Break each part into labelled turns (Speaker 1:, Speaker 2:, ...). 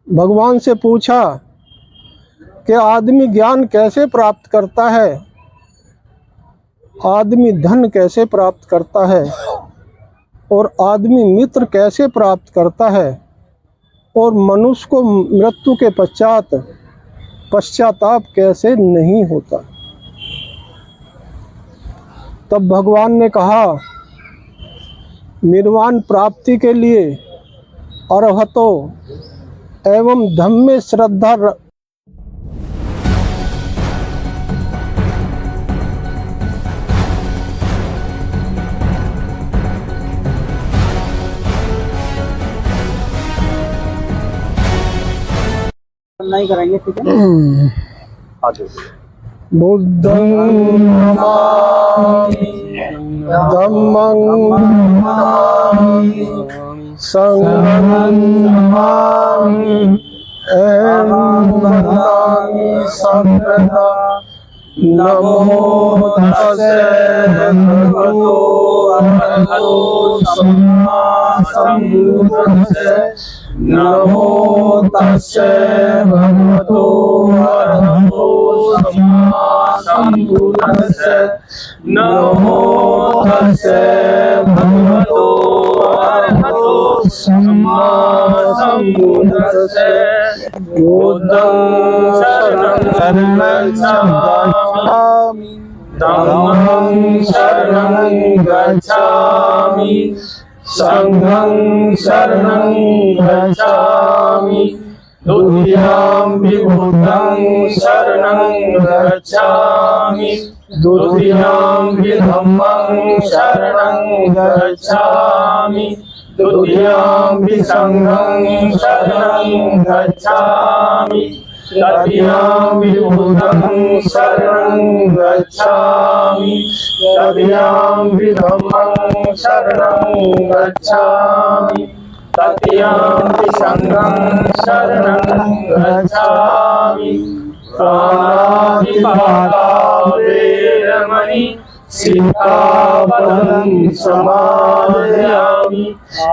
Speaker 1: भगवान से पूछा कि आदमी ज्ञान कैसे प्राप्त करता है, आदमी धन कैसे प्राप्त करता है, और आदमी मित्र कैसे प्राप्त करता है, और मनुष्य को मृत्यु के पश्चात पश्चाताप कैसे नहीं होता। तब भगवान ने कहा, निर्वाण प्राप्ति के लिए अरहतो एवं धम्मे श्रद्धा
Speaker 2: नहीं करेंगे, ठीक है।
Speaker 1: बुद्धं नमामि धम्मं नमामि संघं नमामि एवं नमामि संप्रदा। नमो तस्से भगवतो अरहतो सम्मा सम्बुद्धस्से। नमो तस्से भगवतो अरहतो सम्मा सम्बुद्धस्से। नमो तस्से भगवतो अरहतो सम्मा सम्बुद्धस्से। बुद्धं शरणं गच्छामि धम्मं शरणं गच्छामि संघं शरणं गच्छामि द्वितीयंपि बुद्धं शरणं गच्छामि द्वितीयंपि धम्मं शरणं गच्छामि द्वितीयंपि संघं शरणं गच्छामि तृतीयंपि बुद्धं शरणं गच्छामि तृतीयंपि धम्मं शरणं गच्छामि तृतीयंपि संघं शरणं गच्छामि। प्राणातिपाता वेरमणि सिक्खापदं समादयामि।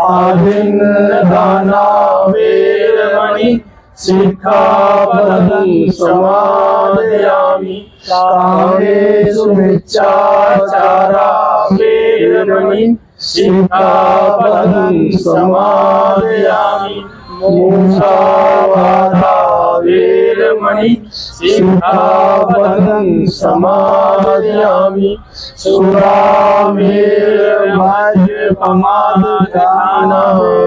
Speaker 1: आदिन्नदाना वेरमणि सिक्खापदं समादयामि। कामेषु मिच्छाचारा वेरमणि सिक्खापदं समादयामि। मुसावादा वेरमणि सिक्खापदं समादयामि। सुरामेरमद्यपानदाना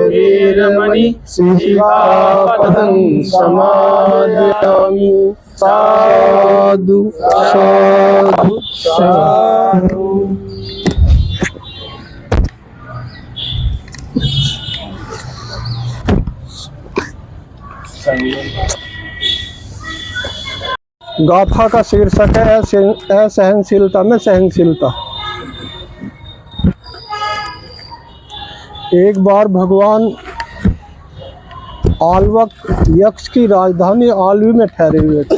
Speaker 1: वेरमणि सिक्खापदं समादयामि। साधु साधु साधु। गाथा का शीर्षक है असहनशीलता में सहनशीलता। एक बार भगवान आल्वक यक्ष की राजधानी आलवी में ठहरे हुए थे।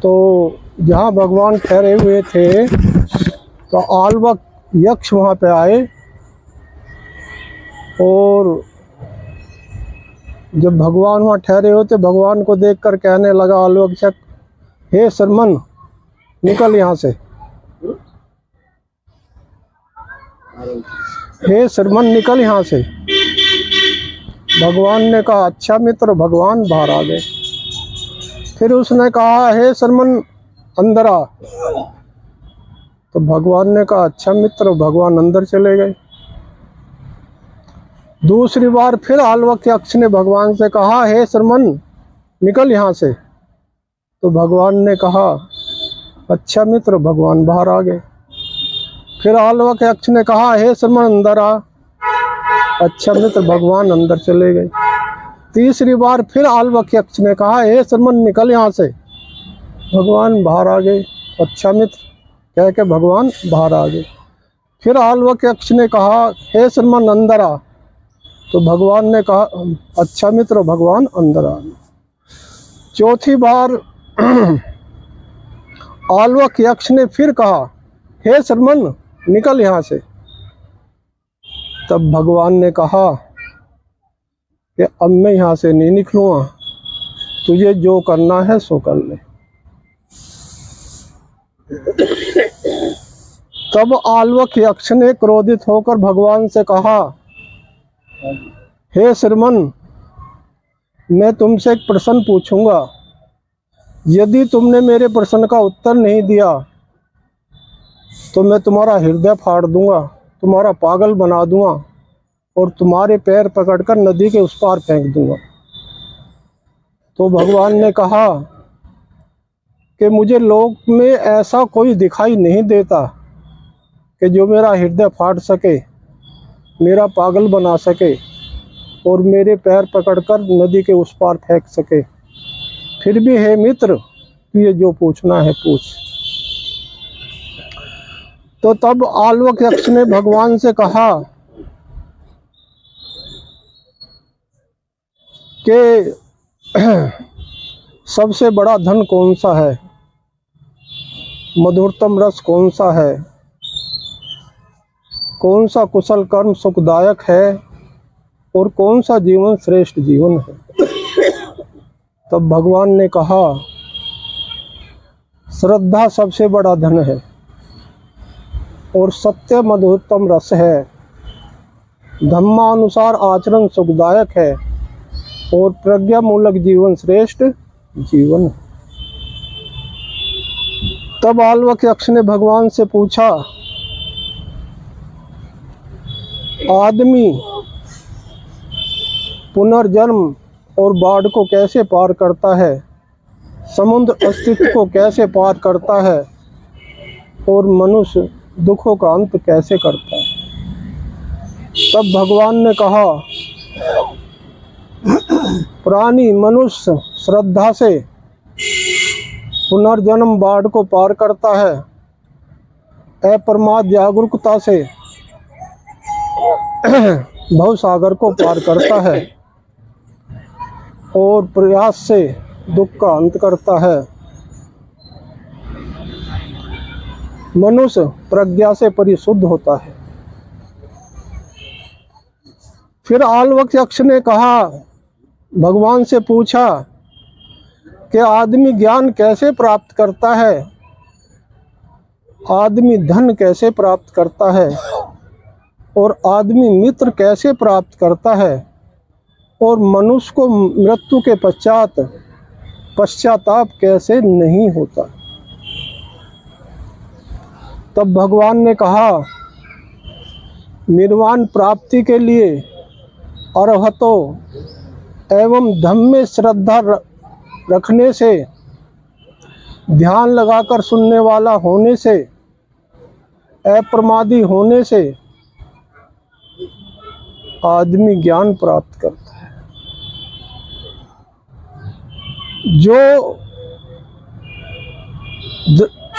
Speaker 1: तो जहाँ भगवान ठहरे हुए थे तो आल्वक यक्ष वहाँ पे आए और जब भगवान वहाँ ठहरे होते भगवान को देखकर कहने लगा आल्वक यक्ष, हे शर्मन निकल यहाँ से, हे शर्मन निकल यहाँ से। भगवान ने कहा अच्छा मित्र, भगवान बाहर आ गए। फिर उसने कहा हे शर्मन अंदर आ। तो भगवान ने कहा अच्छा मित्र, भगवान अंदर चले गए। दूसरी बार फिर आल्वक यक्ष ने भगवान से कहा हे शर्मन निकल यहाँ से। तो भगवान ने कहा अच्छा मित्र, भगवान बाहर आ गए। फिर आल्वक यक्ष ने कहा हे शर्मन अंदर आ। अच्छा मित्र, भगवान अंदर चले गए। तीसरी बार फिर आल्वक यक्ष ने कहा हे शर्मन निकल यहाँ से। भगवान बाहर आ गए। अच्छा मित्र कह के भगवान बाहर आ गए। फिर आल्वक यक्ष ने कहा हे शर्मन अंदर आ। तो भगवान ने कहा अच्छा मित्र, भगवान अंदर आ गए। चौथी बार आल्वक यक्ष ने फिर कहा हे शर्मन निकल यहाँ से। तब भगवान ने कहा कि अब मैं यहाँ से नहीं निकलूँगा, तुझे जो करना है सो कर ले। तब आल्वक यक्ष ने क्रोधित होकर भगवान से कहा, हे श्रीमन, मैं तुमसे एक प्रश्न पूछूंगा। यदि तुमने मेरे प्रश्न का उत्तर नहीं दिया तो मैं तुम्हारा हृदय फाड़ दूंगा, तुम्हारा पागल बना दूंगा और तुम्हारे पैर पकड़कर नदी के उस पार फेंक दूंगा। तो भगवान ने कहा कि मुझे लोक में ऐसा कोई दिखाई नहीं देता कि जो मेरा हृदय फाड़ सके, मेरा पागल बना सके और मेरे पैर पकड़कर नदी के उस पार फेंक सके। फिर भी हे मित्र, तुझे जो पूछना है पूछ। तो तब आल्वक यक्ष ने भगवान से कहा कि सबसे बड़ा धन कौन सा है, मधुरतम रस कौन सा है, कौन सा कुशल कर्म सुखदायक है और कौन सा जीवन श्रेष्ठ जीवन है। तब भगवान ने कहा, श्रद्धा सबसे बड़ा धन है और सत्य मधुरतम रस है, धम्मानुसार आचरण सुखदायक है और प्रज्ञा मूलक जीवन श्रेष्ठ जीवन है। तब आल्वक यक्ष ने भगवान से पूछा, आदमी पुनर्जन्म और बाढ़ को कैसे पार करता है, समुद्र अस्तित्व को कैसे पार करता है और मनुष्य दुखों का अंत कैसे करता है। तब भगवान ने कहा, प्राणी मनुष्य श्रद्धा से पुनर्जन्म बाढ़ को पार करता है, अप्रमाद जागरूकता से भवसागर को पार करता है और प्रयास से दुख का अंत करता है। मनुष्य प्रज्ञा से परिशुद्ध होता है। फिर आल्वक यक्ष ने कहा, भगवान से पूछा कि आदमी ज्ञान कैसे प्राप्त करता है, आदमी धन कैसे प्राप्त करता है और आदमी मित्र कैसे प्राप्त करता है और मनुष्य को मृत्यु के पश्चात पश्चाताप कैसे नहीं होता। तब भगवान ने कहा, निर्वाण प्राप्ति के लिए अरहतो एवं धम्म में श्रद्धा रखने से, ध्यान लगाकर सुनने वाला होने से, अप्रमादी होने से आदमी ज्ञान प्राप्त करता है। जो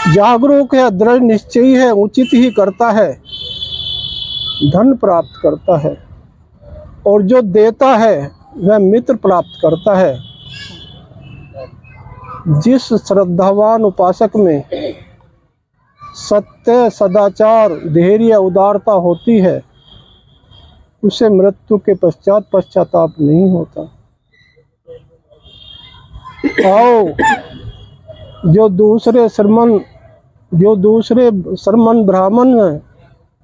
Speaker 1: जागरूक है, दृढ़ निश्चयी है, उचित ही करता है, धन प्राप्त करता है और जो देता है वह मित्र प्राप्त करता है। जिस श्रद्धावान उपासक में सत्य, सदाचार, धैर्य, उदारता होती है, उसे मृत्यु के पश्चात पश्चाताप नहीं होता। आओ, जो दूसरे श्रमण ब्राह्मण हैं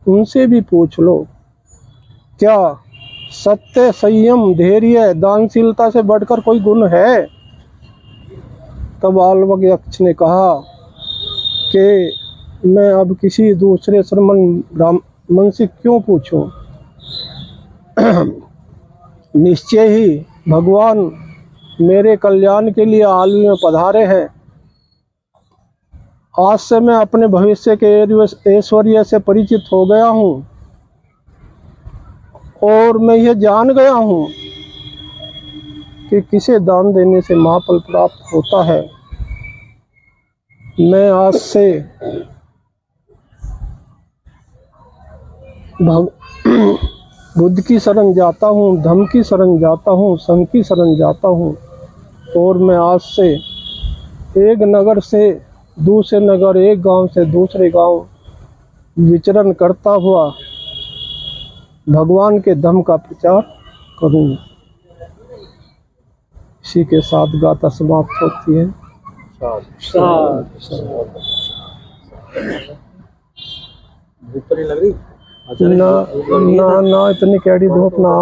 Speaker 1: उनसे भी पूछ लो, क्या सत्य, संयम, धैर्य, दानशीलता से बढ़कर कोई गुण है। तब आल्वक यक्ष ने कहा कि मैं अब किसी दूसरे श्रमण ब्राह्मण से क्यों पूछूं। निश्चय ही भगवान मेरे कल्याण के लिए आलू में पधारे हैं। आज से मैं अपने भविष्य के ऐश्वर्य से परिचित हो गया हूँ और मैं यह जान गया हूँ कि किसे दान देने से महाफल प्राप्त होता है। मैं आज से बुद्ध की शरण जाता हूँ, धम्म की शरण जाता हूँ, संघ की शरण जाता हूँ और मैं आज से एक नगर से दूसरे नगर, एक गांव से दूसरे गांव विचरण करता हुआ भगवान के धम्म का प्रचार करूँगा। इसी के साथ गाथा समाप्त होती है।
Speaker 2: भूख तो नहीं लग रही?
Speaker 1: ना ना ना इतनी कैडी धूप ना